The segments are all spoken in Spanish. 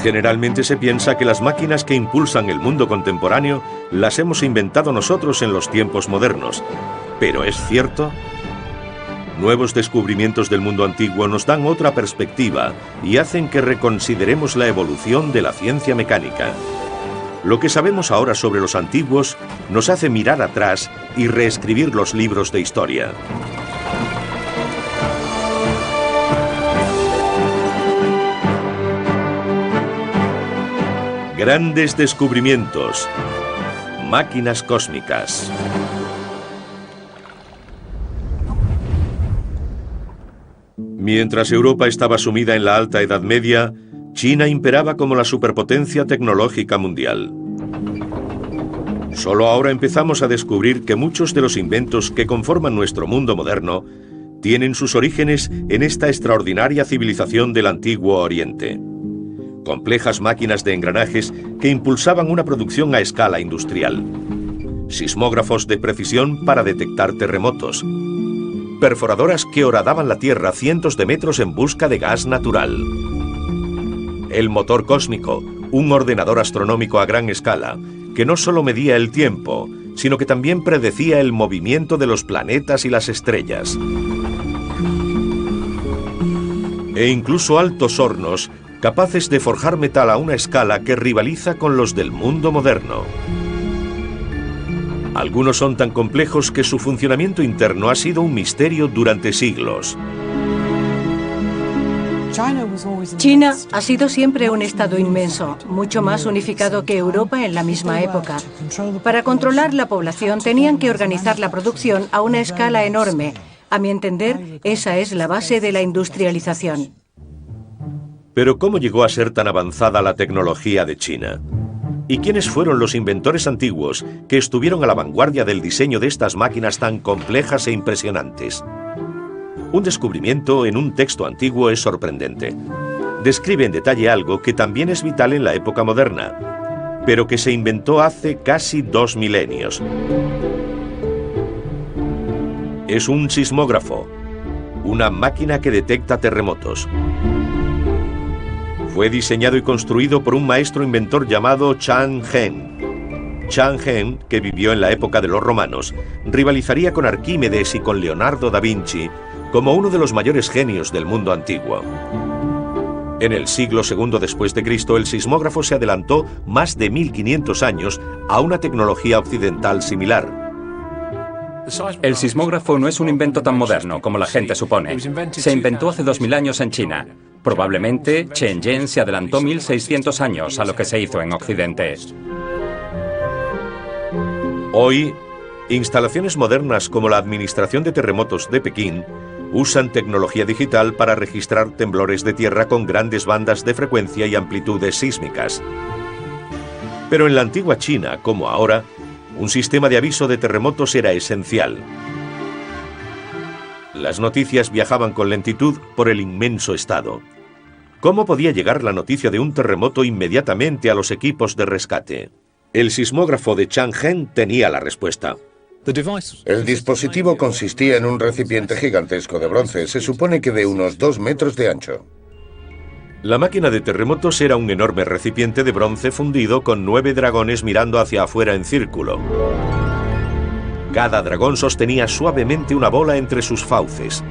Generalmente se piensa que las máquinas que impulsan el mundo contemporáneo las hemos inventado nosotros en los tiempos modernos. ¿Pero es cierto? Nuevos descubrimientos del mundo antiguo nos dan otra perspectiva y hacen que reconsideremos la evolución de la ciencia mecánica. Lo que sabemos ahora sobre los antiguos nos hace mirar atrás y reescribir los libros de historia. Grandes descubrimientos. Máquinas cósmicas. Mientras Europa estaba sumida en la Alta Edad Media, China imperaba como la superpotencia tecnológica mundial. Solo ahora empezamos a descubrir que muchos de los inventos que conforman nuestro mundo moderno tienen sus orígenes en esta extraordinaria civilización del Antiguo Oriente. Complejas máquinas de engranajes que impulsaban una producción a escala industrial. Sismógrafos de precisión para detectar terremotos. Perforadoras que horadaban la Tierra cientos de metros en busca de gas natural. El motor cósmico, un ordenador astronómico a gran escala, que no solo medía el tiempo, sino que también predecía el movimiento de los planetas y las estrellas. E incluso altos hornos, capaces de forjar metal a una escala que rivaliza con los del mundo moderno. Algunos son tan complejos que su funcionamiento interno ha sido un misterio durante siglos. China ha sido siempre un estado inmenso, mucho más unificado que Europa en la misma época. Para controlar la población tenían que organizar la producción a una escala enorme. A mi entender, esa es la base de la industrialización. Pero ¿cómo llegó a ser tan avanzada la tecnología de China? ¿Y quiénes fueron los inventores antiguos que estuvieron a la vanguardia del diseño de estas máquinas tan complejas e impresionantes? Un descubrimiento en un texto antiguo es sorprendente. Describe en detalle algo que también es vital en la época moderna, pero que se inventó hace casi 2 milenios. Es un sismógrafo, una máquina que detecta terremotos. Fue diseñado y construido por un maestro inventor llamado Chang Hen. Chang Hen, que vivió en la época de los romanos, rivalizaría con Arquímedes y con Leonardo da Vinci como uno de los mayores genios del mundo antiguo. En el siglo II después de Cristo, el sismógrafo se adelantó más de 1500 años a una tecnología occidental similar. El sismógrafo no es un invento tan moderno como la gente supone. Se inventó hace 2000 años en China. Probablemente Shenzhen se adelantó 1600 años a lo que se hizo en Occidente. Hoy, instalaciones modernas como la Administración de Terremotos de Pekín usan tecnología digital para registrar temblores de tierra con grandes bandas de frecuencia y amplitudes sísmicas. Pero en la antigua China, como ahora, un sistema de aviso de terremotos era esencial. Las noticias viajaban con lentitud por el inmenso estado. ¿Cómo podía llegar la noticia de un terremoto inmediatamente a los equipos de rescate? El sismógrafo de Chang Hen tenía la respuesta. El dispositivo consistía en un recipiente gigantesco de bronce, se supone que de unos 2 metros de ancho. La máquina de terremotos era un enorme recipiente de bronce fundido con 9 dragones mirando hacia afuera en círculo. Cada dragón sostenía suavemente una bola entre sus fauces.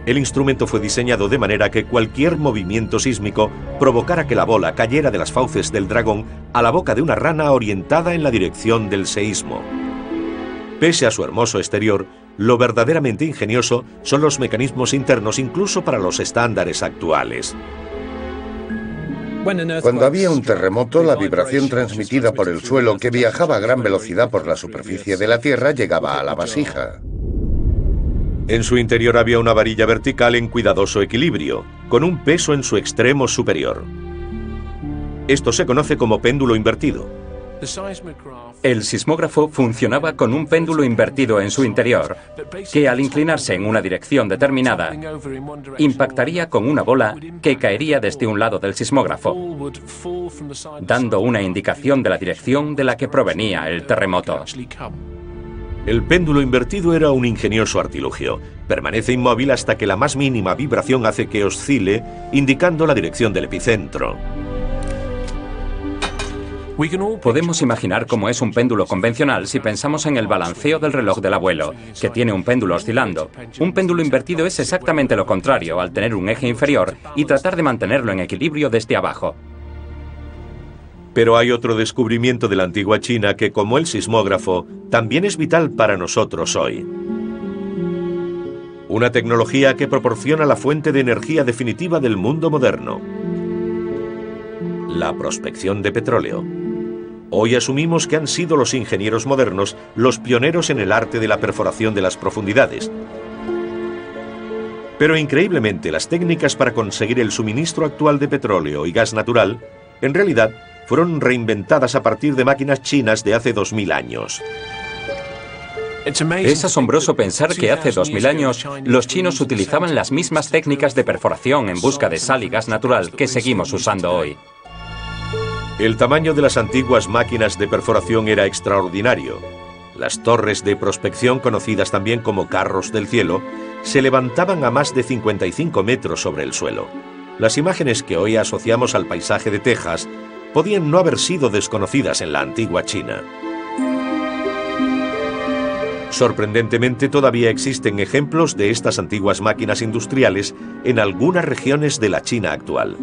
El instrumento fue diseñado de manera que cualquier movimiento sísmico provocara que la bola cayera de las fauces del dragón a la boca de una rana orientada en la dirección del seísmo. Pese a su hermoso exterior, lo verdaderamente ingenioso son los mecanismos internos incluso para los estándares actuales. Cuando había un terremoto, la vibración transmitida por el suelo que viajaba a gran velocidad por la superficie de la Tierra llegaba a la vasija. En su interior había una varilla vertical en cuidadoso equilibrio, con un peso en su extremo superior. Esto se conoce como péndulo invertido. El sismógrafo funcionaba con un péndulo invertido en su interior, que al inclinarse en una dirección determinada, impactaría con una bola que caería desde un lado del sismógrafo, dando una indicación de la dirección de la que provenía el terremoto. El péndulo invertido era un ingenioso artilugio. Permanece inmóvil hasta que la más mínima vibración hace que oscile, indicando la dirección del epicentro. Podemos imaginar cómo es un péndulo convencional si pensamos en el balanceo del reloj del abuelo, que tiene un péndulo oscilando. Un péndulo invertido es exactamente lo contrario, al tener un eje inferior y tratar de mantenerlo en equilibrio desde abajo. Pero hay otro descubrimiento de la antigua China que, como el sismógrafo, también es vital para nosotros hoy. Una tecnología que proporciona la fuente de energía definitiva del mundo moderno: la prospección de petróleo. Hoy asumimos que han sido los ingenieros modernos los pioneros en el arte de la perforación de las profundidades. Pero increíblemente, las técnicas para conseguir el suministro actual de petróleo y gas natural, en realidad, fueron reinventadas a partir de máquinas chinas de hace 2000 años. Es asombroso pensar que hace 2000 años los chinos utilizaban las mismas técnicas de perforación en busca de sal y gas natural que seguimos usando hoy. El tamaño de las antiguas máquinas de perforación era extraordinario. Las torres de prospección, conocidas también como carros del cielo, se levantaban a más de 55 metros sobre el suelo. Las imágenes que hoy asociamos al paisaje de Texas podían no haber sido desconocidas en la antigua China. Sorprendentemente, todavía existen ejemplos de estas antiguas máquinas industriales en algunas regiones de la China actual.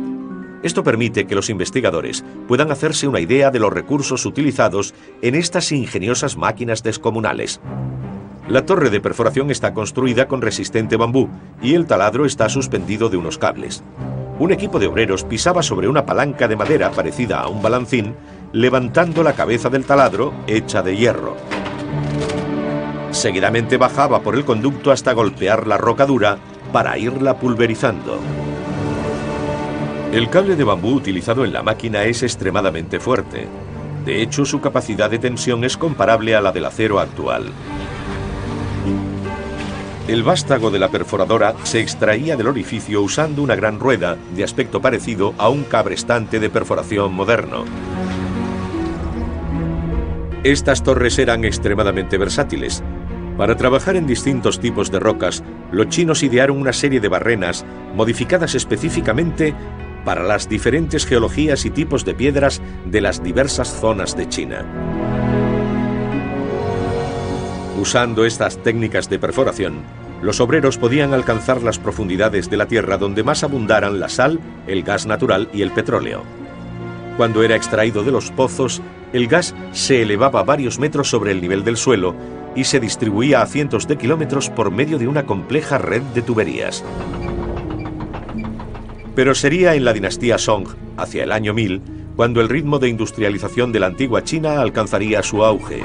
Esto permite que los investigadores puedan hacerse una idea de los recursos utilizados en estas ingeniosas máquinas descomunales. La torre de perforación está construida con resistente bambú y el taladro está suspendido de unos cables. Un equipo de obreros pisaba sobre una palanca de madera parecida a un balancín, levantando la cabeza del taladro hecha de hierro. Seguidamente bajaba por el conducto hasta golpear la roca dura para irla pulverizando. El cable de bambú utilizado en la máquina es extremadamente fuerte. De hecho, su capacidad de tensión es comparable a la del acero actual. El vástago de la perforadora se extraía del orificio usando una gran rueda de aspecto parecido a un cabrestante de perforación moderno. Estas torres eran extremadamente versátiles. Para trabajar en distintos tipos de rocas, los chinos idearon una serie de barrenas modificadas específicamente para las diferentes geologías y tipos de piedras de las diversas zonas de China. Usando estas técnicas de perforación, los obreros podían alcanzar las profundidades de la tierra donde más abundaran la sal, el gas natural y el petróleo. Cuando era extraído de los pozos, el gas se elevaba varios metros sobre el nivel del suelo y se distribuía a cientos de kilómetros por medio de una compleja red de tuberías. Pero sería en la dinastía Song, hacia el año 1000, cuando el ritmo de industrialización de la antigua China alcanzaría su auge.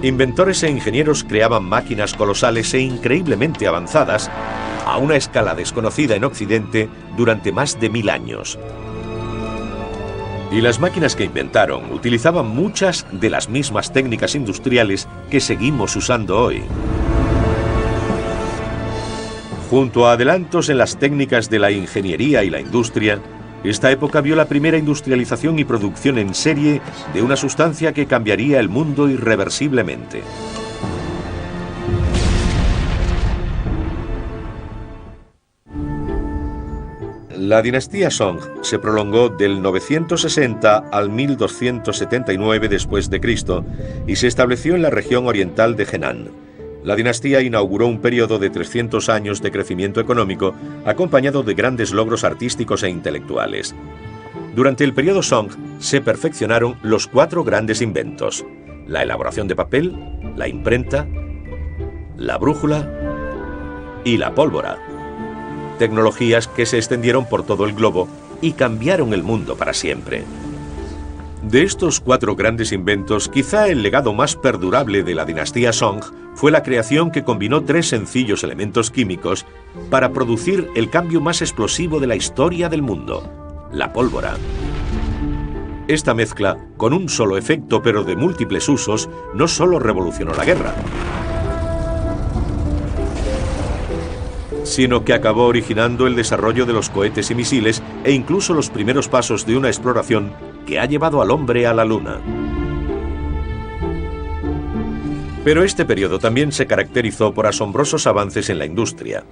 Inventores e ingenieros creaban máquinas colosales e increíblemente avanzadas a una escala desconocida en Occidente durante más de 1000 años. Y las máquinas que inventaron utilizaban muchas de las mismas técnicas industriales que seguimos usando hoy. Junto a adelantos en las técnicas de la ingeniería y la industria, esta época vio la primera industrialización y producción en serie de una sustancia que cambiaría el mundo irreversiblemente. La dinastía Song se prolongó del 960 al 1279 después de Cristo y se estableció en la región oriental de Henan. La dinastía inauguró un periodo de 300 años de crecimiento económico, acompañado de grandes logros artísticos e intelectuales. Durante el periodo Song se perfeccionaron los 4 grandes inventos: la elaboración de papel, la imprenta, la brújula y la pólvora. Tecnologías que se extendieron por todo el globo y cambiaron el mundo para siempre. De estos 4 grandes inventos, quizá el legado más perdurable de la dinastía Song fue la creación que combinó 3 sencillos elementos químicos para producir el cambio más explosivo de la historia del mundo: la pólvora. Esta mezcla, con un solo efecto pero de múltiples usos, no solo revolucionó la guerra, sino que acabó originando el desarrollo de los cohetes y misiles e incluso los primeros pasos de una exploración que ha llevado al hombre a la Luna. Pero este periodo también se caracterizó por asombrosos avances en la industria.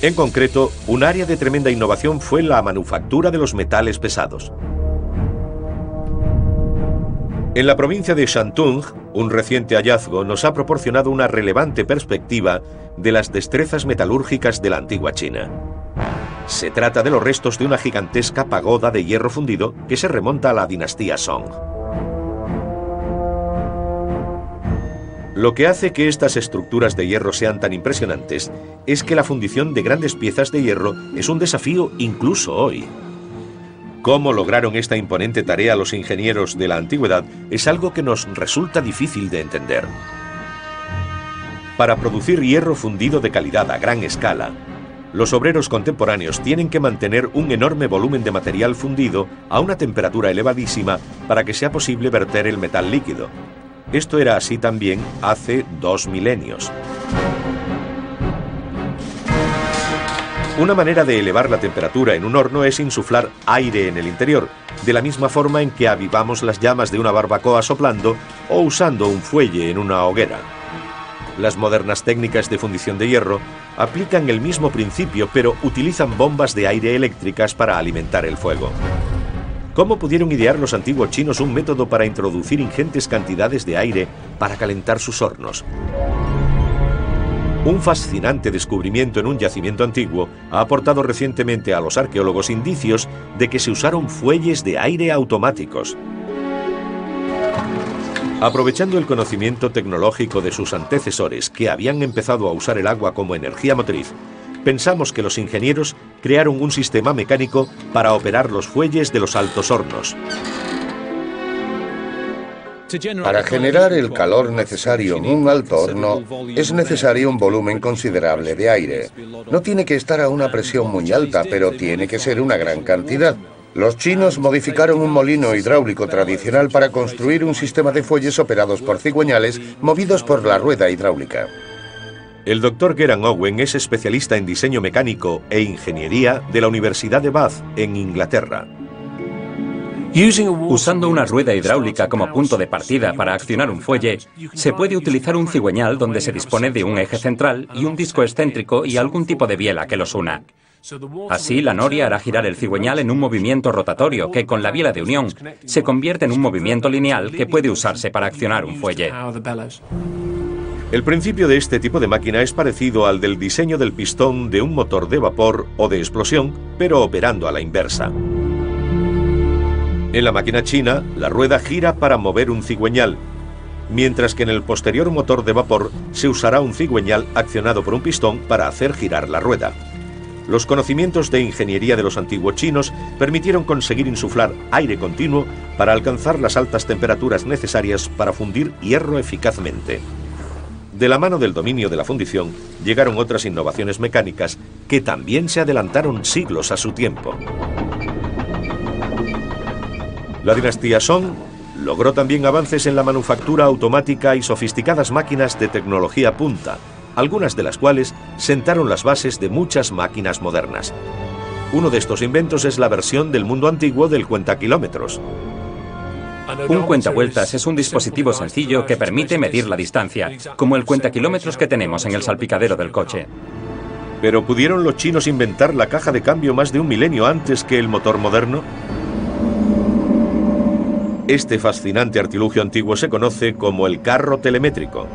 En concreto, un área de tremenda innovación fue la manufactura de los metales pesados. En la provincia de Shantung, un reciente hallazgo nos ha proporcionado una relevante perspectiva de las destrezas metalúrgicas de la antigua China. Se trata de los restos de una gigantesca pagoda de hierro fundido que se remonta a la dinastía Song. Lo que hace que estas estructuras de hierro sean tan impresionantes es que la fundición de grandes piezas de hierro es un desafío incluso hoy. Cómo lograron esta imponente tarea los ingenieros de la antigüedad es algo que nos resulta difícil de entender. Para producir hierro fundido de calidad a gran escala, los obreros contemporáneos tienen que mantener un enorme volumen de material fundido a una temperatura elevadísima para que sea posible verter el metal líquido. Esto era así también hace 2 milenios. Una manera de elevar la temperatura en un horno es insuflar aire en el interior, de la misma forma en que avivamos las llamas de una barbacoa soplando o usando un fuelle en una hoguera. Las modernas técnicas de fundición de hierro aplican el mismo principio, pero utilizan bombas de aire eléctricas para alimentar el fuego. ¿Cómo pudieron idear los antiguos chinos un método para introducir ingentes cantidades de aire para calentar sus hornos? Un fascinante descubrimiento en un yacimiento antiguo ha aportado recientemente a los arqueólogos indicios de que se usaron fuelles de aire automáticos. Aprovechando el conocimiento tecnológico de sus antecesores que habían empezado a usar el agua como energía motriz, pensamos que los ingenieros crearon un sistema mecánico para operar los fuelles de los altos hornos. Para generar el calor necesario en un alto horno, es necesario un volumen considerable de aire. No tiene que estar a una presión muy alta, pero tiene que ser una gran cantidad. Los chinos modificaron un molino hidráulico tradicional para construir un sistema de fuelles operados por cigüeñales movidos por la rueda hidráulica. El Dr. Geran Owen es especialista en diseño mecánico e ingeniería de la Universidad de Bath, en Inglaterra. Usando una rueda hidráulica como punto de partida para accionar un fuelle, se puede utilizar un cigüeñal donde se dispone de un eje central y un disco excéntrico y algún tipo de biela que los una. Así, la noria hará girar el cigüeñal en un movimiento rotatorio que, con la biela de unión, se convierte en un movimiento lineal que puede usarse para accionar un fuelle. El principio de este tipo de máquina es parecido al del diseño del pistón de un motor de vapor o de explosión, pero operando a la inversa. En la máquina china, la rueda gira para mover un cigüeñal, mientras que en el posterior motor de vapor se usará un cigüeñal accionado por un pistón para hacer girar la rueda. Los conocimientos de ingeniería de los antiguos chinos permitieron conseguir insuflar aire continuo para alcanzar las altas temperaturas necesarias para fundir hierro eficazmente. De la mano del dominio de la fundición, llegaron otras innovaciones mecánicas que también se adelantaron siglos a su tiempo. La dinastía Song logró también avances en la manufactura automática y sofisticadas máquinas de tecnología punta, algunas de las cuales sentaron las bases de muchas máquinas modernas. Uno de estos inventos es la versión del mundo antiguo del cuentakilómetros. Un cuentavueltas es un dispositivo sencillo que permite medir la distancia, como el cuentakilómetros que tenemos en el salpicadero del coche. ¿Pero pudieron los chinos inventar la caja de cambio más de un milenio antes que el motor moderno? Este fascinante artilugio antiguo se conoce como el carro telemétrico.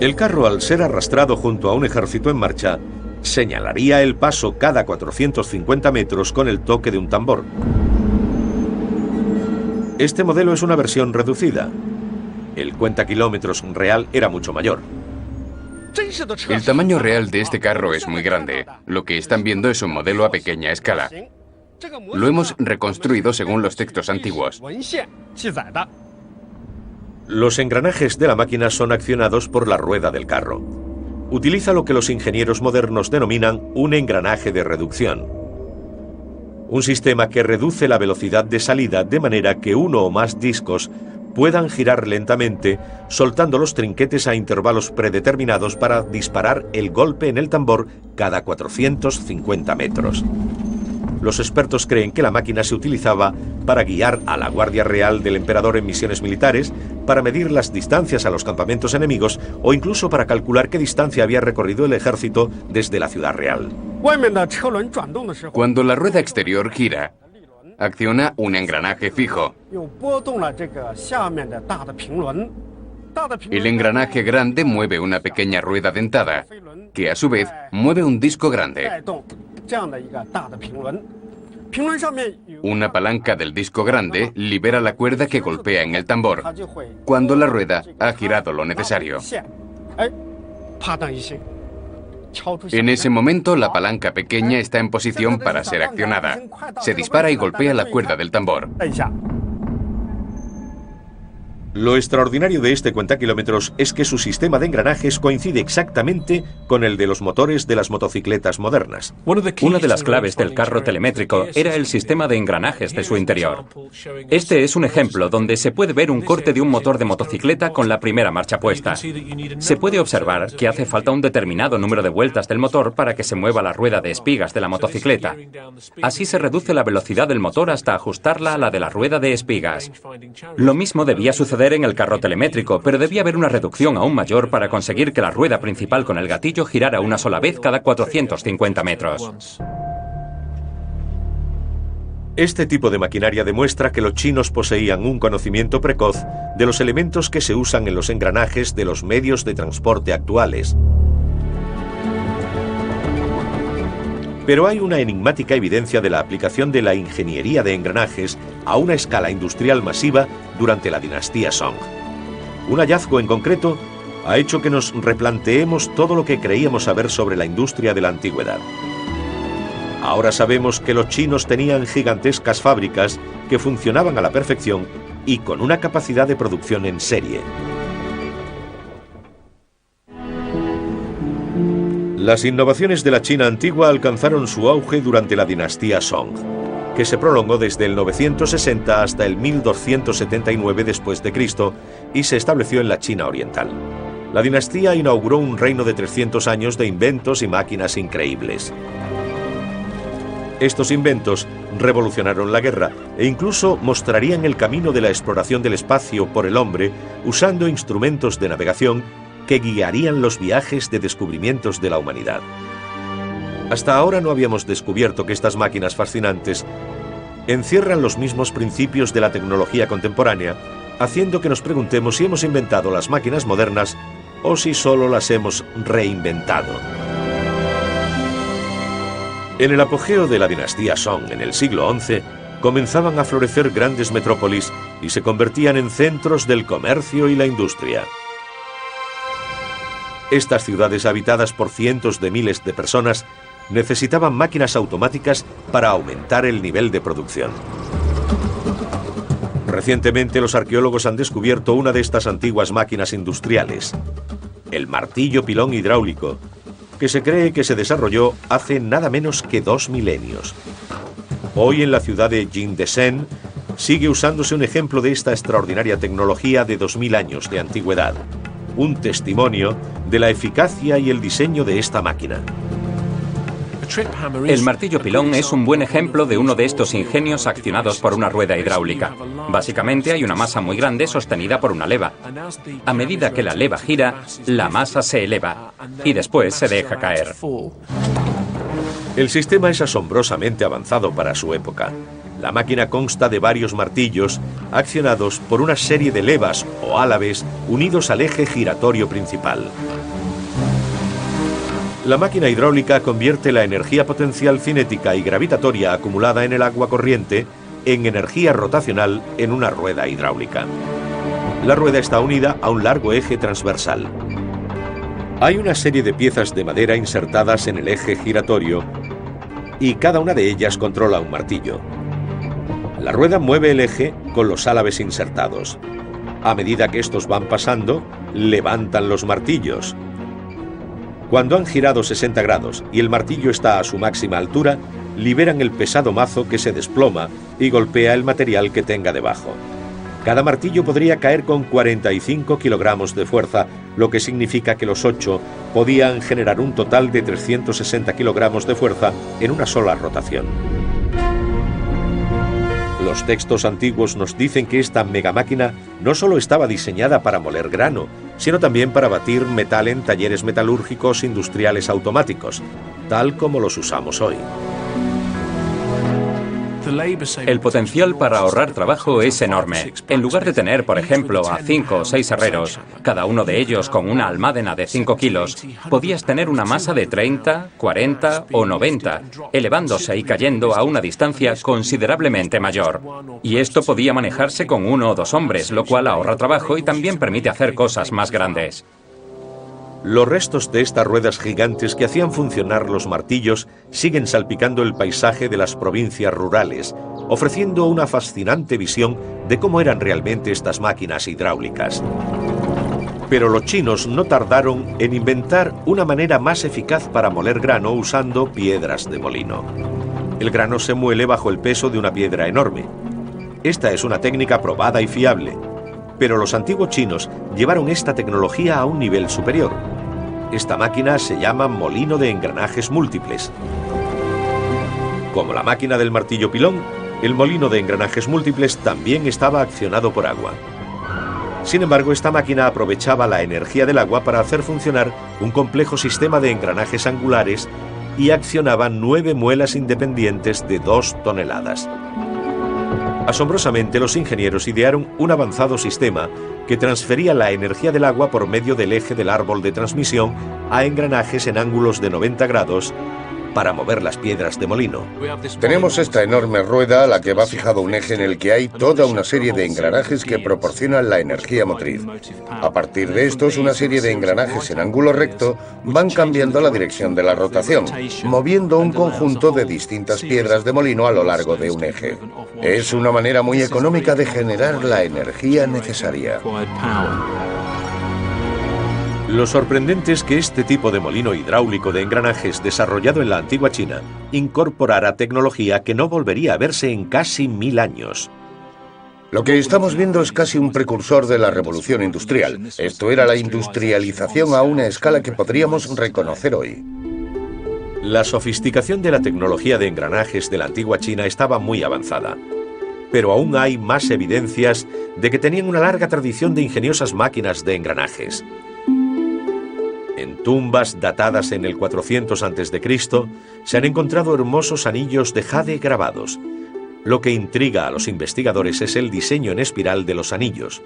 El carro, al ser arrastrado junto a un ejército en marcha, señalaría el paso cada 450 metros con el toque de un tambor. Este modelo es una versión reducida. El cuentakilómetros real era mucho mayor. El tamaño real de este carro es muy grande. Lo que están viendo es un modelo a pequeña escala. Lo hemos reconstruido según los textos antiguos. Los engranajes de la máquina son accionados por la rueda del carro. Utiliza lo que los ingenieros modernos denominan un engranaje de reducción. Un sistema que reduce la velocidad de salida de manera que uno o más discos puedan girar lentamente, soltando los trinquetes a intervalos predeterminados para disparar el golpe en el tambor cada 450 metros. los expertos creen que la máquina se utilizaba para guiar a la Guardia Real del Emperador en misiones militares, para medir las distancias a los campamentos enemigos o incluso para calcular qué distancia había recorrido el ejército desde la ciudad real. Cuando la rueda exterior gira, acciona un engranaje fijo. El engranaje grande mueve una pequeña rueda dentada, que a su vez mueve un disco grande. Una palanca del disco grande libera la cuerda que golpea en el tambor, cuando la rueda ha girado lo necesario. En ese momento, la palanca pequeña está en posición para ser accionada. Se dispara y golpea la cuerda del tambor. Lo extraordinario de este cuentakilómetros es que su sistema de engranajes coincide exactamente con el de los motores de las motocicletas modernas. Una de las claves del carro telemétrico era el sistema de engranajes de su interior. Este es un ejemplo donde se puede ver un corte de un motor de motocicleta con la primera marcha puesta. Se puede observar que hace falta un determinado número de vueltas del motor para que se mueva la rueda de espigas de la motocicleta. Así se reduce la velocidad del motor hasta ajustarla a la de la rueda de espigas. Lo mismo debía suceder en el carro telemétrico, pero debía haber una reducción aún mayor para conseguir que la rueda principal con el gatillo girara una sola vez cada 450 metros. Este tipo de maquinaria demuestra que los chinos poseían un conocimiento precoz de los elementos que se usan en los engranajes de los medios de transporte actuales. Pero hay una enigmática evidencia de la aplicación de la ingeniería de engranajes a una escala industrial masiva durante la dinastía Song. Un hallazgo en concreto ha hecho que nos replanteemos todo lo que creíamos saber sobre la industria de la antigüedad. Ahora sabemos que los chinos tenían gigantescas fábricas que funcionaban a la perfección y con una capacidad de producción en serie. Las innovaciones de la China antigua alcanzaron su auge durante la dinastía Song, que se prolongó desde el 960 hasta el 1279 después de Cristo y se estableció en la China oriental. La dinastía inauguró un reino de 300 años de inventos y máquinas increíbles. Estos inventos revolucionaron la guerra e incluso mostrarían el camino de la exploración del espacio por el hombre usando instrumentos de navegación que guiarían los viajes de descubrimientos de la humanidad. Hasta ahora no habíamos descubierto que estas máquinas fascinantes encierran los mismos principios de la tecnología contemporánea, haciendo que nos preguntemos si hemos inventado las máquinas modernas o si solo las hemos reinventado. En el apogeo de la dinastía Song en el siglo XI, comenzaban a florecer grandes metrópolis y se convertían en centros del comercio y la industria. Estas ciudades habitadas por cientos de miles de personas necesitaban máquinas automáticas para aumentar el nivel de producción. Recientemente los arqueólogos han descubierto una de estas antiguas máquinas industriales, el martillo pilón hidráulico, que se cree que se desarrolló hace nada menos que 2 milenios. Hoy en la ciudad de Jingdezhen sigue usándose un ejemplo de esta extraordinaria tecnología de 2000 años de antigüedad, un testimonio de la eficacia y el diseño de esta máquina. El martillo pilón es un buen ejemplo de uno de estos ingenios accionados por una rueda hidráulica. Básicamente hay una masa muy grande sostenida por una leva. A medida que la leva gira, la masa se eleva y después se deja caer. El sistema es asombrosamente avanzado para su época. La máquina consta de varios martillos accionados por una serie de levas o álabes unidos al eje giratorio principal. La máquina hidráulica convierte la energía potencial cinética y gravitatoria acumulada en el agua corriente en energía rotacional en una rueda hidráulica. La rueda está unida a un largo eje transversal. Hay una serie de piezas de madera insertadas en el eje giratorio y cada una de ellas controla un martillo. La rueda mueve el eje con los álabes insertados. A medida que estos van pasando, levantan los martillos. Cuando han girado 60 grados y el martillo está a su máxima altura, liberan el pesado mazo que se desploma y golpea el material que tenga debajo. Cada martillo podría caer con 45 kilogramos de fuerza, lo que significa que los 8 podían generar un total de 360 kilogramos de fuerza en una sola rotación. Los textos antiguos nos dicen que esta megamáquina no solo estaba diseñada para moler grano, sino también para batir metal en talleres metalúrgicos industriales automáticos, tal como los usamos hoy. El potencial para ahorrar trabajo es enorme. En lugar de tener, por ejemplo, a 5 o 6 herreros, cada uno de ellos con una almádena de 5 kilos, podías tener una masa de 30, 40 o 90, elevándose y cayendo a una distancia considerablemente mayor. Y esto podía manejarse con 1 o 2 hombres, lo cual ahorra trabajo y también permite hacer cosas más grandes. Los restos de estas ruedas gigantes que hacían funcionar los martillos siguen salpicando el paisaje de las provincias rurales, ofreciendo una fascinante visión de cómo eran realmente estas máquinas hidráulicas. Pero los chinos no tardaron en inventar una manera más eficaz para moler grano usando piedras de molino. El grano se muele bajo el peso de una piedra enorme. Esta es una técnica probada y fiable. Pero los antiguos chinos llevaron esta tecnología a un nivel superior. Esta máquina se llama molino de engranajes múltiples. Como la máquina del martillo pilón, el molino de engranajes múltiples también estaba accionado por agua. Sin embargo, esta máquina aprovechaba la energía del agua para hacer funcionar un complejo sistema de engranajes angulares y accionaba 9 muelas independientes de 2 toneladas. Asombrosamente, los ingenieros idearon un avanzado sistema que transfería la energía del agua por medio del eje del árbol de transmisión a engranajes en ángulos de 90 grados para mover las piedras de molino. Tenemos esta enorme rueda a la que va fijado un eje en el que hay toda una serie de engranajes que proporcionan la energía motriz. A partir de estos, una serie de engranajes en ángulo recto van cambiando la dirección de la rotación, moviendo un conjunto de distintas piedras de molino a lo largo de un eje. Es una manera muy económica de generar la energía necesaria. Lo sorprendente es que este tipo de molino hidráulico de engranajes desarrollado en la antigua China incorporara tecnología que no volvería a verse en casi 1000 años. Lo que estamos viendo es casi un precursor de la revolución industrial. Esto era la industrialización a una escala que podríamos reconocer hoy. La sofisticación de la tecnología de engranajes de la antigua China estaba muy avanzada. Pero aún hay más evidencias de que tenían una larga tradición de ingeniosas máquinas de engranajes. En tumbas datadas en el 400 a.C. se han encontrado hermosos anillos de jade grabados. Lo que intriga a los investigadores es el diseño en espiral de los anillos.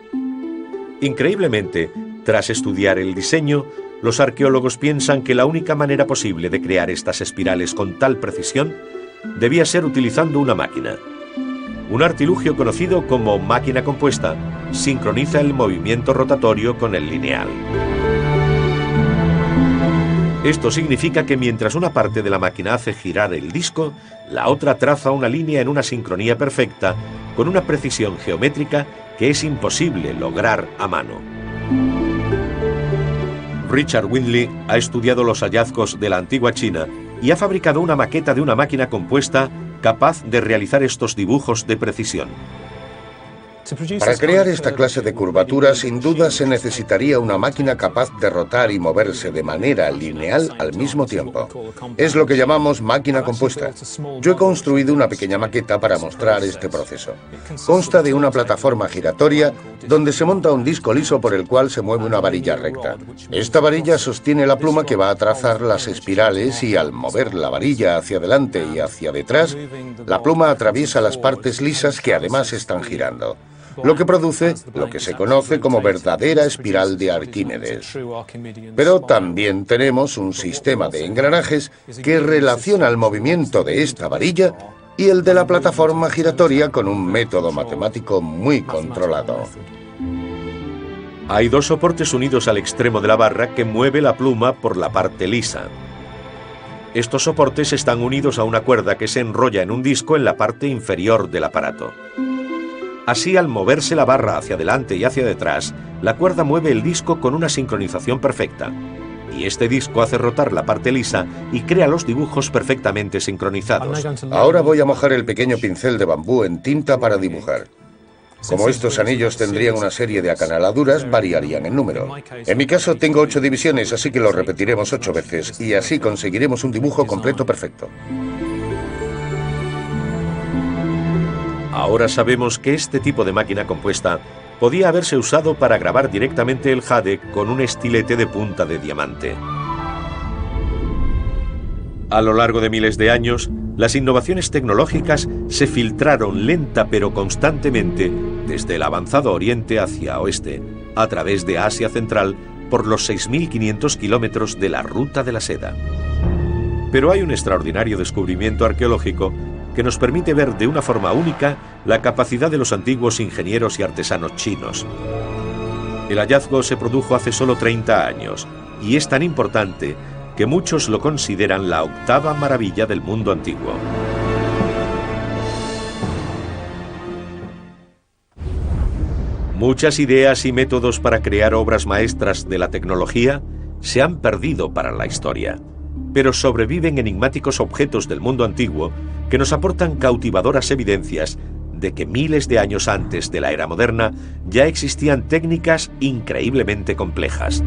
Increíblemente, tras estudiar el diseño, los arqueólogos piensan que la única manera posible de crear estas espirales con tal precisión debía ser utilizando una máquina. Un artilugio conocido como máquina compuesta sincroniza el movimiento rotatorio con el lineal. Esto significa que mientras una parte de la máquina hace girar el disco, la otra traza una línea en una sincronía perfecta, con una precisión geométrica que es imposible lograr a mano. Richard Windley ha estudiado los hallazgos de la antigua China y ha fabricado una maqueta de una máquina compuesta capaz de realizar estos dibujos de precisión. Para crear esta clase de curvaturas, sin duda se necesitaría una máquina capaz de rotar y moverse de manera lineal al mismo tiempo. Es lo que llamamos máquina compuesta. Yo he construido una pequeña maqueta para mostrar este proceso. Consta de una plataforma giratoria donde se monta un disco liso por el cual se mueve una varilla recta. Esta varilla sostiene la pluma que va a trazar las espirales y al mover la varilla hacia adelante y hacia detrás, la pluma atraviesa las partes lisas que además están girando, lo que produce lo que se conoce como verdadera espiral de Arquímedes. Pero también tenemos un sistema de engranajes que relaciona el movimiento de esta varilla y el de la plataforma giratoria con un método matemático muy controlado. Hay 2 soportes unidos al extremo de la barra que mueve la pluma por la parte lisa. Estos soportes están unidos a una cuerda que se enrolla en un disco en la parte inferior del aparato. Así, al moverse la barra hacia adelante y hacia detrás, la cuerda mueve el disco con una sincronización perfecta. Y este disco hace rotar la parte lisa y crea los dibujos perfectamente sincronizados. Ahora voy a mojar el pequeño pincel de bambú en tinta para dibujar. Como estos anillos tendrían una serie de acanaladuras, variarían en número. En mi caso tengo 8 divisiones, así que lo repetiremos 8 veces y así conseguiremos un dibujo completo perfecto. Ahora sabemos que este tipo de máquina compuesta podía haberse usado para grabar directamente el jade con un estilete de punta de diamante. A lo largo de miles de años, las innovaciones tecnológicas se filtraron lenta pero constantemente desde el avanzado Oriente hacia Oeste, a través de Asia Central, por los 6.500 kilómetros de la Ruta de la Seda. Pero hay un extraordinario descubrimiento arqueológico que nos permite ver de una forma única la capacidad de los antiguos ingenieros y artesanos chinos. El hallazgo se produjo hace solo 30 años y es tan importante que muchos lo consideran la octava maravilla del mundo antiguo. Muchas ideas y métodos para crear obras maestras de la tecnología se han perdido para la historia, pero sobreviven enigmáticos objetos del mundo antiguo que nos aportan cautivadoras evidencias de que miles de años antes de la era moderna ya existían técnicas increíblemente complejas.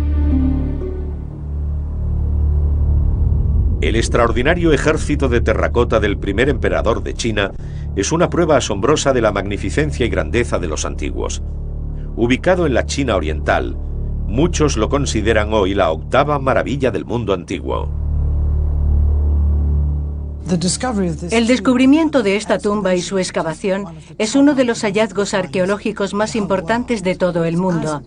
El extraordinario ejército de terracota del primer emperador de China es una prueba asombrosa de la magnificencia y grandeza de los antiguos. Ubicado en la China oriental, muchos lo consideran hoy la octava maravilla del mundo antiguo. El descubrimiento de esta tumba y su excavación es uno de los hallazgos arqueológicos más importantes de todo el mundo.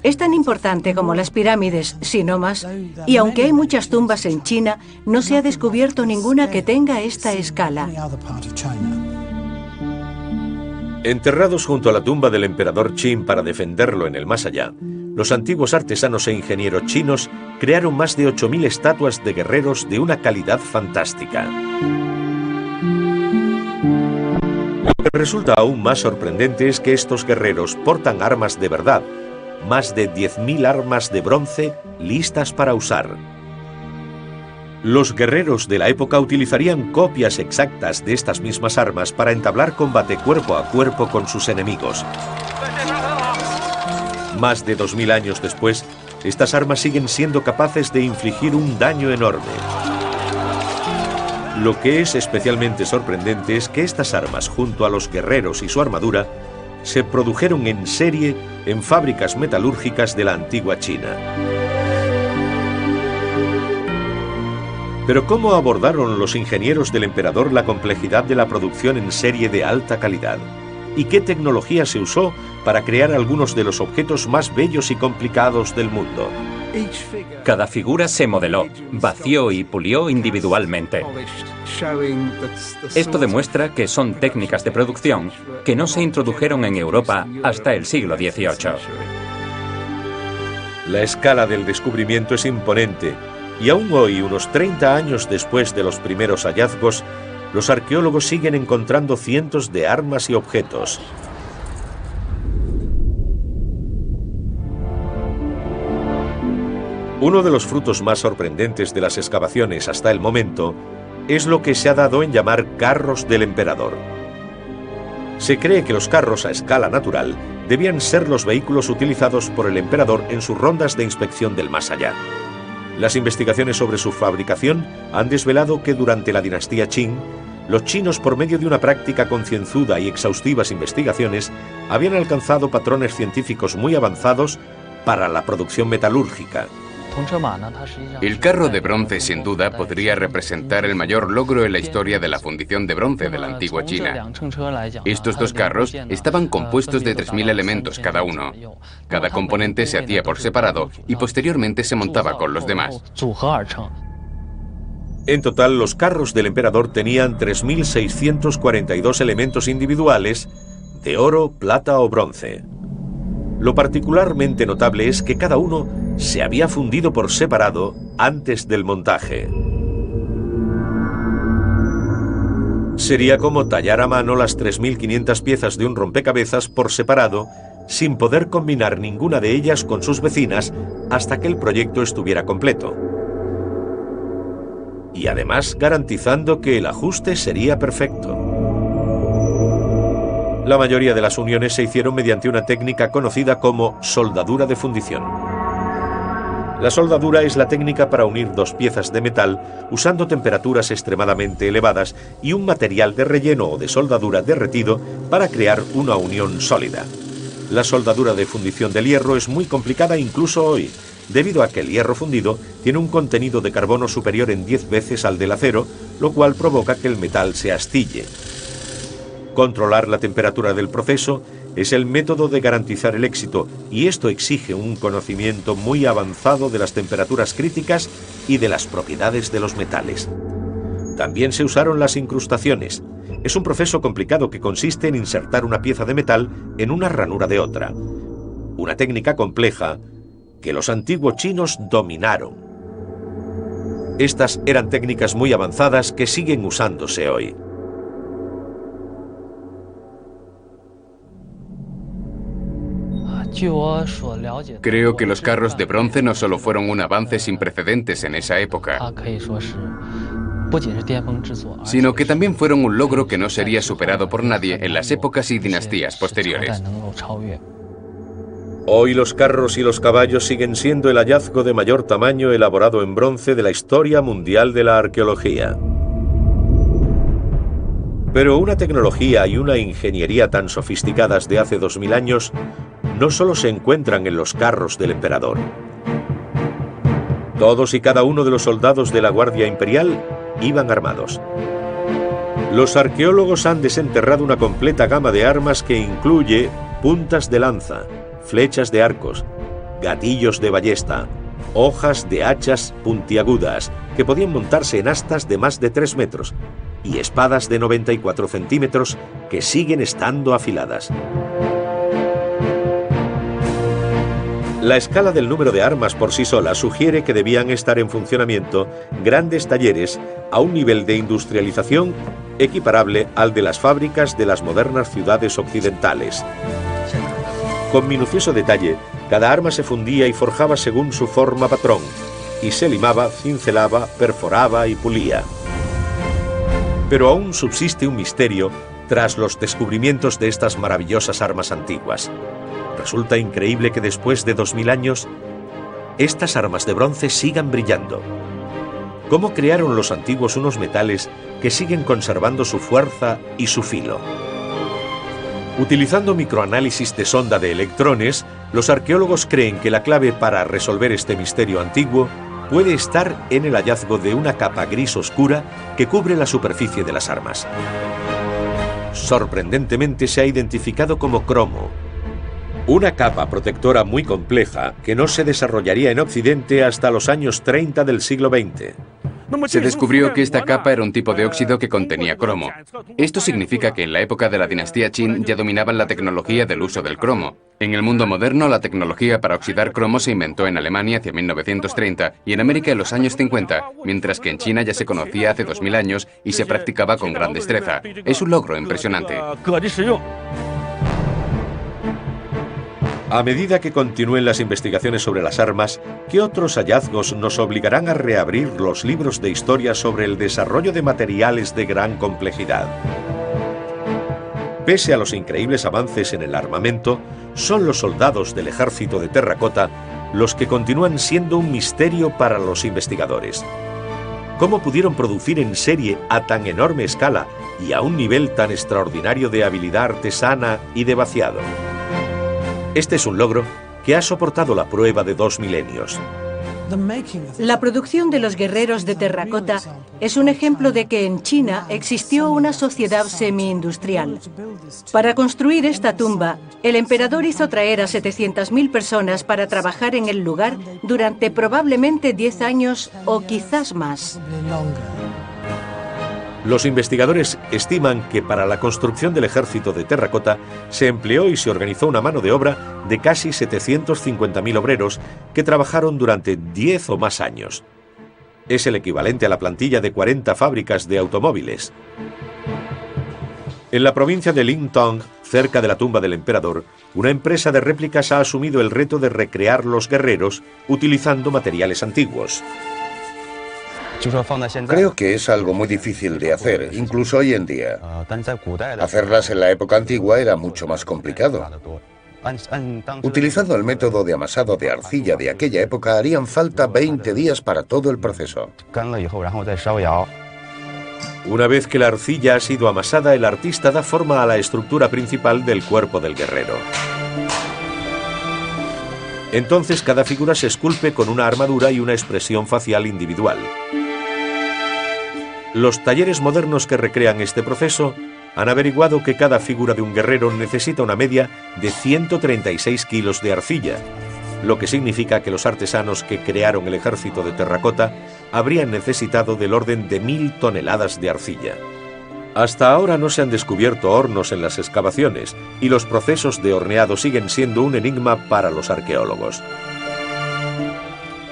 Es tan importante como las pirámides, si no más, y aunque hay muchas tumbas en China, no se ha descubierto ninguna que tenga esta escala. Enterrados junto a la tumba del emperador Qin para defenderlo en el más allá, los antiguos artesanos e ingenieros chinos crearon más de 8.000 estatuas de guerreros de una calidad fantástica. Lo que resulta aún más sorprendente es que estos guerreros portan armas de verdad, más de 10.000 armas de bronce listas para usar. Los guerreros de la época utilizarían copias exactas de estas mismas armas para entablar combate cuerpo a cuerpo con sus enemigos. Más de 2.000 años después, estas armas siguen siendo capaces de infligir un daño enorme. Lo que es especialmente sorprendente es que estas armas, junto a los guerreros y su armadura, se produjeron en serie en fábricas metalúrgicas de la antigua China. Pero ¿cómo abordaron los ingenieros del emperador la complejidad de la producción en serie de alta calidad? ¿Y qué tecnología se usó para crear algunos de los objetos más bellos y complicados del mundo? Cada figura se modeló, vació y pulió individualmente. Esto demuestra que son técnicas de producción que no se introdujeron en Europa hasta el siglo XVIII. La escala del descubrimiento es imponente y aún hoy, unos 30 años después de los primeros hallazgos, los arqueólogos siguen encontrando cientos de armas y objetos. Uno de los frutos más sorprendentes de las excavaciones hasta el momento es lo que se ha dado en llamar carros del emperador. Se cree que los carros a escala natural debían ser los vehículos utilizados por el emperador en sus rondas de inspección del más allá. Las investigaciones sobre su fabricación han desvelado que durante la dinastía Qing, los chinos, por medio de una práctica concienzuda y exhaustivas investigaciones, habían alcanzado patrones científicos muy avanzados para la producción metalúrgica. El carro de bronce sin duda podría representar el mayor logro en la historia de la fundición de bronce de la antigua China. Estos dos carros estaban compuestos de 3.000 elementos cada uno. Cada componente se hacía por separado y posteriormente se montaba con los demás. En total, los carros del emperador tenían 3.642 elementos individuales de oro, plata o bronce. Lo particularmente notable es que cada uno se había fundido por separado antes del montaje. Sería como tallar a mano las 3.500 piezas de un rompecabezas por separado, sin poder combinar ninguna de ellas con sus vecinas hasta que el proyecto estuviera completo. Y además garantizando que el ajuste sería perfecto. La mayoría de las uniones se hicieron mediante una técnica conocida como soldadura de fundición. La soldadura es la técnica para unir dos piezas de metal usando temperaturas extremadamente elevadas y un material de relleno o de soldadura derretido para crear una unión sólida. La soldadura de fundición del hierro es muy complicada incluso hoy, debido a que el hierro fundido tiene un contenido de carbono superior en 10 veces al del acero, lo cual provoca que el metal se astille. Controlar la temperatura del proceso es el método de garantizar el éxito, y esto exige un conocimiento muy avanzado de las temperaturas críticas y de las propiedades de los metales. También se usaron las incrustaciones. Es un proceso complicado que consiste en insertar una pieza de metal en una ranura de otra. Una técnica compleja que los antiguos chinos dominaron. Estas eran técnicas muy avanzadas que siguen usándose hoy. Creo que los carros de bronce no solo fueron un avance sin precedentes en esa época, sino que también fueron un logro que no sería superado por nadie en las épocas y dinastías posteriores. Hoy los carros y los caballos siguen siendo el hallazgo de mayor tamaño elaborado en bronce de la historia mundial de la arqueología. Pero una tecnología y una ingeniería tan sofisticadas de hace 2000 años no solo se encuentran en los carros del emperador. Todos y cada uno de los soldados de la Guardia Imperial iban armados. Los arqueólogos han desenterrado una completa gama de armas que incluye puntas de lanza, flechas de arcos, gatillos de ballesta, hojas de hachas puntiagudas que podían montarse en astas de más de 3 metros y espadas de 94 centímetros que siguen estando afiladas. La escala del número de armas por sí sola sugiere que debían estar en funcionamiento grandes talleres a un nivel de industrialización equiparable al de las fábricas de las modernas ciudades occidentales. Con minucioso detalle, cada arma se fundía y forjaba según su forma patrón, y se limaba, cincelaba, perforaba y pulía. Pero aún subsiste un misterio tras los descubrimientos de estas maravillosas armas antiguas. Resulta increíble que después de 2000 años, estas armas de bronce sigan brillando. ¿Cómo crearon los antiguos unos metales que siguen conservando su fuerza y su filo? Utilizando microanálisis de sonda de electrones, los arqueólogos creen que la clave para resolver este misterio antiguo puede estar en el hallazgo de una capa gris oscura que cubre la superficie de las armas. Sorprendentemente se ha identificado como cromo, una capa protectora muy compleja que no se desarrollaría en Occidente hasta los años 30 del siglo XX. Se descubrió que esta capa era un tipo de óxido que contenía cromo. Esto significa que en la época de la dinastía Qin ya dominaban la tecnología del uso del cromo. En el mundo moderno, la tecnología para oxidar cromo se inventó en Alemania hacia 1930 y en América en los años 50, mientras que en China ya se conocía hace 2000 años y se practicaba con gran destreza. Es un logro impresionante. A medida que continúen las investigaciones sobre las armas, ¿qué otros hallazgos nos obligarán a reabrir los libros de historia sobre el desarrollo de materiales de gran complejidad? Pese a los increíbles avances en el armamento, son los soldados del ejército de terracota los que continúan siendo un misterio para los investigadores. ¿Cómo pudieron producir en serie a tan enorme escala y a un nivel tan extraordinario de habilidad artesana y de vaciado? Este es un logro que ha soportado la prueba de 2 milenios. La producción de los guerreros de terracota es un ejemplo de que en China existió una sociedad semi-industrial. Para construir esta tumba, el emperador hizo traer a 700.000 personas para trabajar en el lugar durante probablemente 10 años o quizás más. Los investigadores estiman que para la construcción del ejército de terracota se empleó y se organizó una mano de obra de casi 750.000 obreros que trabajaron durante 10 o más años. Es el equivalente a la plantilla de 40 fábricas de automóviles. En la provincia de Lintong, cerca de la tumba del emperador, una empresa de réplicas ha asumido el reto de recrear los guerreros utilizando materiales antiguos. Creo que es algo muy difícil de hacer, incluso hoy en día. Hacerlas en la época antigua era mucho más complicado. Utilizando el método de amasado de arcilla de aquella época, harían falta 20 días para todo el proceso. Una vez que la arcilla ha sido amasada, el artista da forma a la estructura principal del cuerpo del guerrero. Entonces cada figura se esculpe con una armadura y una expresión facial individual. Los talleres modernos que recrean este proceso han averiguado que cada figura de un guerrero necesita una media de 136 kilos de arcilla, lo que significa que los artesanos que crearon el ejército de terracota habrían necesitado del orden de 1000 toneladas de arcilla. Hasta ahora no se han descubierto hornos en las excavaciones y los procesos de horneado siguen siendo un enigma para los arqueólogos.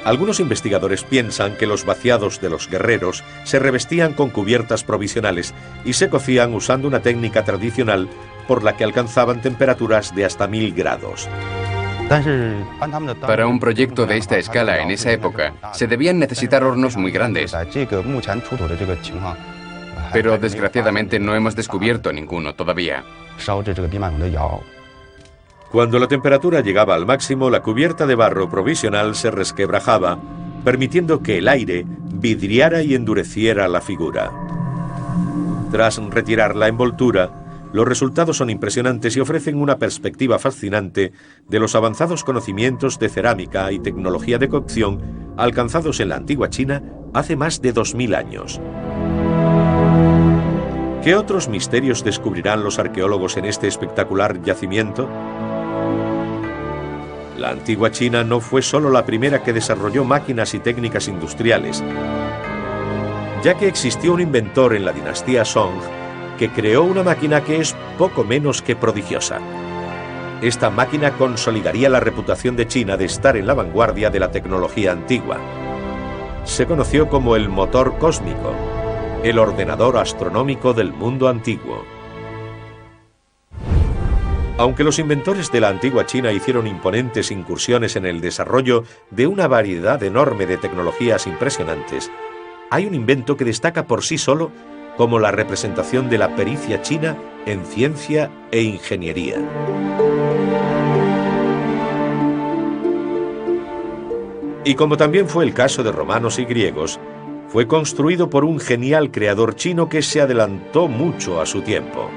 Algunos investigadores piensan que los vaciados de los guerreros se revestían con cubiertas provisionales y se cocían usando una técnica tradicional por la que alcanzaban temperaturas de hasta 1000 grados. Para un proyecto de esta escala en esa época, se debían necesitar hornos muy grandes. Pero desgraciadamente no hemos descubierto ninguno todavía. Cuando la temperatura llegaba al máximo, la cubierta de barro provisional se resquebrajaba, permitiendo que el aire vidriara y endureciera la figura. Tras retirar la envoltura, los resultados son impresionantes y ofrecen una perspectiva fascinante de los avanzados conocimientos de cerámica y tecnología de cocción alcanzados en la antigua China hace más de 2000 años. ¿Qué otros misterios descubrirán los arqueólogos en este espectacular yacimiento? La antigua China no fue solo la primera que desarrolló máquinas y técnicas industriales, ya que existió un inventor en la dinastía Song que creó una máquina que es poco menos que prodigiosa. Esta máquina consolidaría la reputación de China de estar en la vanguardia de la tecnología antigua. Se conoció como el motor cósmico, el ordenador astronómico del mundo antiguo. Aunque los inventores de la antigua China hicieron imponentes incursiones en el desarrollo de una variedad enorme de tecnologías impresionantes, hay un invento que destaca por sí solo como la representación de la pericia china en ciencia e ingeniería. Y como también fue el caso de romanos y griegos, fue construido por un genial creador chino que se adelantó mucho a su tiempo.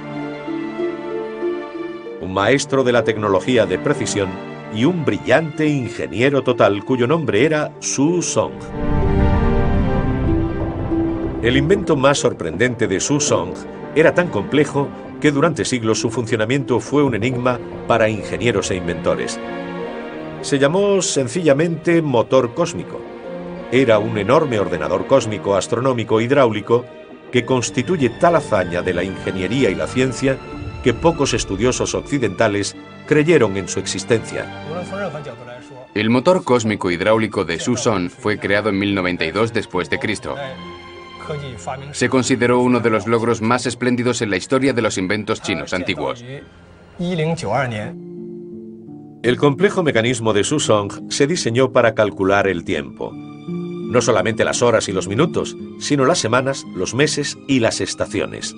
Un maestro de la tecnología de precisión y un brillante ingeniero total cuyo nombre era Su Song. El invento más sorprendente de Su Song era tan complejo que durante siglos su funcionamiento fue un enigma para ingenieros e inventores. Se llamó sencillamente motor cósmico. Era un enorme ordenador cósmico astronómico hidráulico que constituye tal hazaña de la ingeniería y la ciencia que pocos estudiosos occidentales creyeron en su existencia. El motor cósmico hidráulico de Su Song fue creado en 1092 después de Cristo. Se consideró uno de los logros más espléndidos en la historia de los inventos chinos antiguos. El complejo mecanismo de Su Song se diseñó para calcular el tiempo. No solamente las horas y los minutos, sino las semanas, los meses y las estaciones.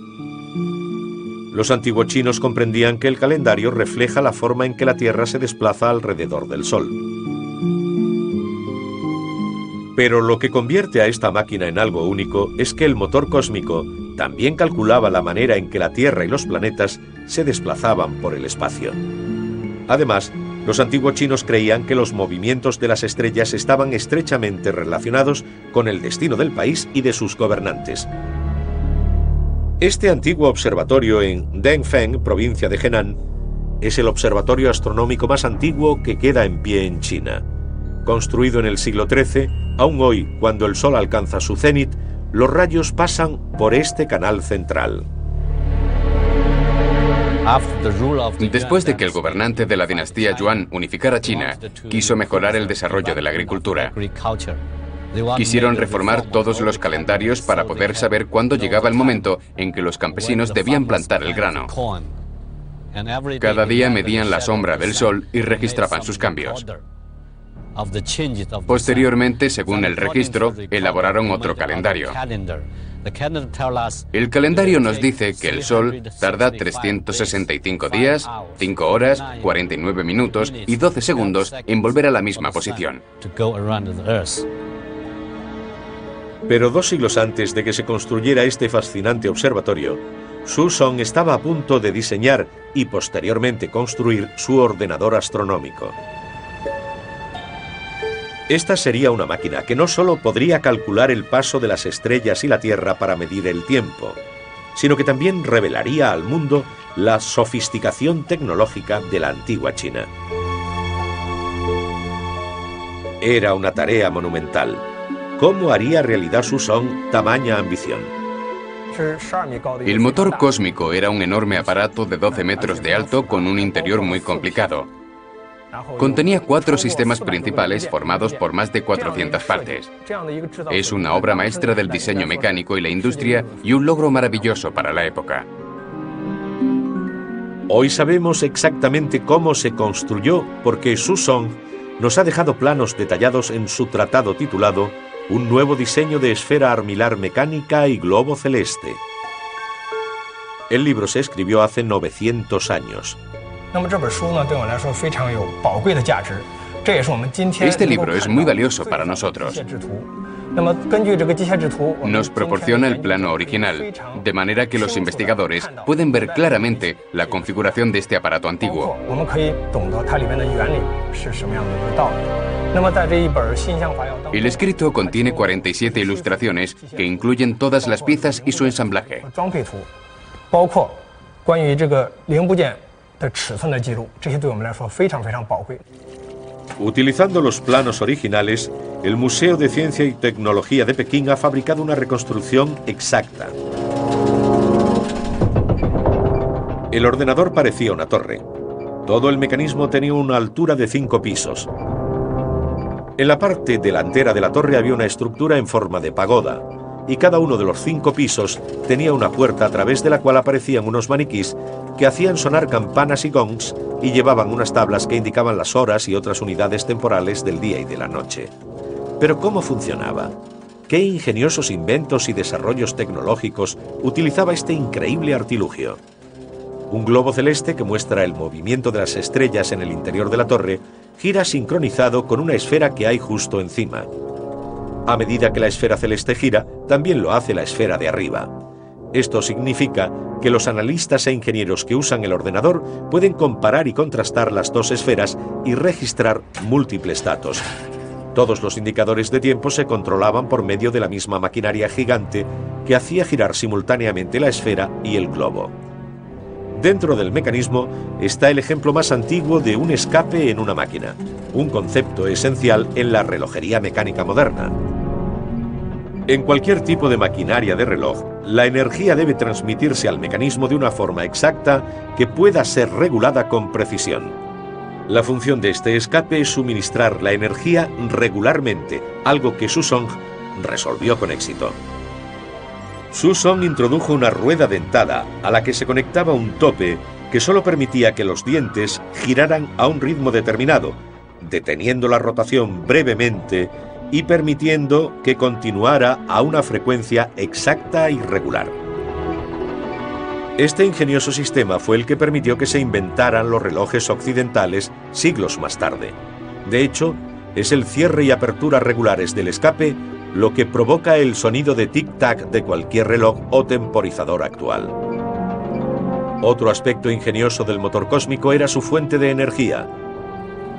Los antiguos chinos comprendían que el calendario refleja la forma en que la Tierra se desplaza alrededor del Sol. Pero lo que convierte a esta máquina en algo único es que el motor cósmico también calculaba la manera en que la Tierra y los planetas se desplazaban por el espacio. Además, los antiguos chinos creían que los movimientos de las estrellas estaban estrechamente relacionados con el destino del país y de sus gobernantes. Este antiguo observatorio en Dengfeng, provincia de Henan, es el observatorio astronómico más antiguo que queda en pie en China. Construido en el siglo XIII, aún hoy, cuando el Sol alcanza su cenit, los rayos pasan por este canal central. Después de que el gobernante de la dinastía Yuan unificara China, quiso mejorar el desarrollo de la agricultura. Quisieron reformar todos los calendarios para poder saber cuándo llegaba el momento en que los campesinos debían plantar el grano. Cada día medían la sombra del sol y registraban sus cambios. Posteriormente, según el registro, elaboraron otro calendario. El calendario nos dice que el Sol tarda 365 días, 5 horas, 49 minutos y 12 segundos en volver a la misma posición. Pero 2 siglos antes de que se construyera este fascinante observatorio, Xu Song estaba a punto de diseñar y posteriormente construir su ordenador astronómico. Esta sería una máquina que no solo podría calcular el paso de las estrellas y la Tierra para medir el tiempo, sino que también revelaría al mundo la sofisticación tecnológica de la antigua China. Era una tarea monumental. ¿Cómo haría realidad Xu Song tamaña ambición? El motor cósmico era un enorme aparato de 12 metros de alto con un interior muy complicado. Contenía 4 sistemas principales formados por más de 400 partes. Es una obra maestra del diseño mecánico y la industria y un logro maravilloso para la época. Hoy sabemos exactamente cómo se construyó porque Xu Song nos ha dejado planos detallados en su tratado titulado Un nuevo diseño de esfera armilar mecánica y globo celeste. El libro se escribió hace 900 años. Este libro es muy valioso para nosotros. Nos proporciona el plano original, de manera que los investigadores pueden ver claramente la configuración de este aparato antiguo. El escrito contiene 47 ilustraciones que incluyen todas las piezas y su ensamblaje. Utilizando los planos originales, el Museo de Ciencia y Tecnología de Pekín ha fabricado una reconstrucción exacta. El ordenador parecía una torre. Todo el mecanismo tenía una altura de 5 pisos. En la parte delantera de la torre había una estructura en forma de pagoda, y cada uno de los 5 pisos tenía una puerta a través de la cual aparecían unos maniquís que hacían sonar campanas y gongs y llevaban unas tablas que indicaban las horas y otras unidades temporales del día y de la noche. Pero ¿cómo funcionaba? ¿Qué ingeniosos inventos y desarrollos tecnológicos utilizaba este increíble artilugio? Un globo celeste que muestra el movimiento de las estrellas en el interior de la torre gira sincronizado con una esfera que hay justo encima. A medida que la esfera celeste gira, también lo hace la esfera de arriba. Esto significa que los analistas e ingenieros que usan el ordenador pueden comparar y contrastar las 2 esferas y registrar múltiples datos. Todos los indicadores de tiempo se controlaban por medio de la misma maquinaria gigante que hacía girar simultáneamente la esfera y el globo. Dentro del mecanismo está el ejemplo más antiguo de un escape en una máquina, un concepto esencial en la relojería mecánica moderna. En cualquier tipo de maquinaria de reloj, la energía debe transmitirse al mecanismo de una forma exacta que pueda ser regulada con precisión. La función de este escape es suministrar la energía regularmente, algo que Xu Song resolvió con éxito. Xu Song introdujo una rueda dentada a la que se conectaba un tope que solo permitía que los dientes giraran a un ritmo determinado, deteniendo la rotación brevemente y permitiendo que continuara a una frecuencia exacta y regular. Este ingenioso sistema fue el que permitió que se inventaran los relojes occidentales siglos más tarde. De hecho, es el cierre y apertura regulares del escape lo que provoca el sonido de tic-tac de cualquier reloj o temporizador actual. Otro aspecto ingenioso del motor cósmico era su fuente de energía.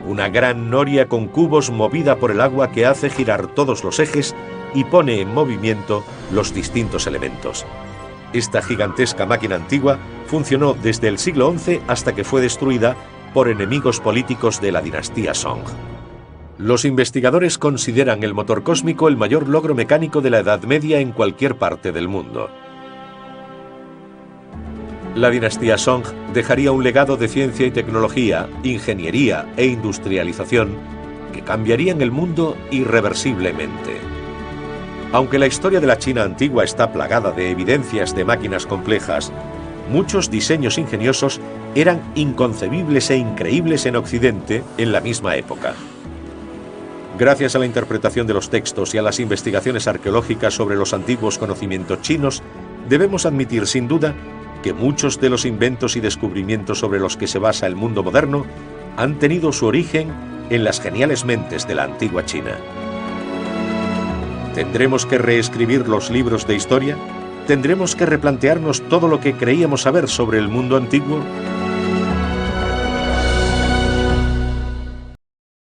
Una gran noria con cubos movida por el agua que hace girar todos los ejes y pone en movimiento los distintos elementos. Esta gigantesca máquina antigua funcionó desde el siglo XI hasta que fue destruida por enemigos políticos de la dinastía Song. Los investigadores consideran el motor cósmico el mayor logro mecánico de la Edad Media en cualquier parte del mundo. La dinastía Song dejaría un legado de ciencia y tecnología, ingeniería e industrialización que cambiarían el mundo irreversiblemente. Aunque la historia de la China antigua está plagada de evidencias de máquinas complejas, muchos diseños ingeniosos eran inconcebibles e increíbles en Occidente en la misma época. Gracias a la interpretación de los textos y a las investigaciones arqueológicas sobre los antiguos conocimientos chinos, debemos admitir sin duda que muchos de los inventos y descubrimientos sobre los que se basa el mundo moderno han tenido su origen en las geniales mentes de la antigua China. ¿Tendremos que reescribir los libros de historia? ¿Tendremos que replantearnos todo lo que creíamos saber sobre el mundo antiguo?